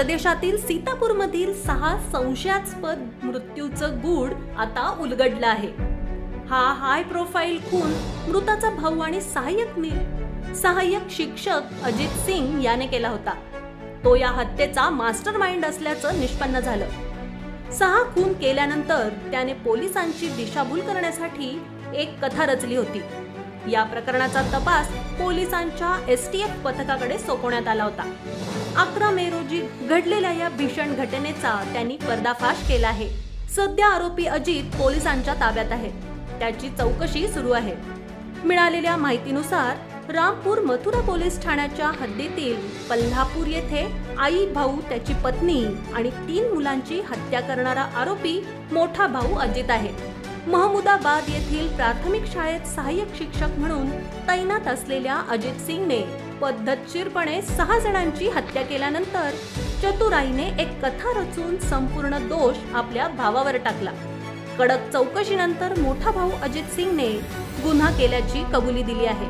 प्रदेशातील सीतापूरमधील 6 संशयास्पद मृत्यूचं गूढ आता उलगडलं आहे। हा हाय प्रोफाईल खून मृताचा भाऊ आणि सहाय्यक शिक्षक अजित सिंग याने केला होता। तो या हत्येचा मास्टरमाइंड असल्याचं निष्पन्न झालं। 6 खून केल्यानंतर त्याने पोलिसांची दिशाभूल करण्यासाठी एक कथा रचली होती। या प्रकरणाचा तपास पोलिसांच्या STF पथकाकडे सोपवण्यात आला होता। 11 मे रोजी घडलेल्या या भीषण घटनेचा त्यांनी पर्दाफाश केला आहे। सध्या आरोपी अजित पोलिसांच्या ताब्यात आहे। त्याची चौकशी सुरू आहे। मिळालेल्या माहितीनुसार रामपूर मथुरा पोलीस ठाण्याच्या हद्दीतील पल्हापूर येथे आई, भाऊ, त्याची पत्नी आणि 3 मुलांची हत्या करणारा आरोपी मोठा भाऊ अजित आहे। महमुदाबाद येथील प्राथमिक शाळेत सहाय्यक शिक्षक म्हणून तैनात असलेल्या अजित सिंगने पद्धतशीरपणे 6 जणांची हत्या केल्यानंतर चतुराईने एक कथा रचून संपूर्ण दोष आपल्या भावावर टाकला। कडक चौकशीनंतर मोठा भाऊ अजित सिंगने गुन्हा केल्याची कबुली दिली आहे।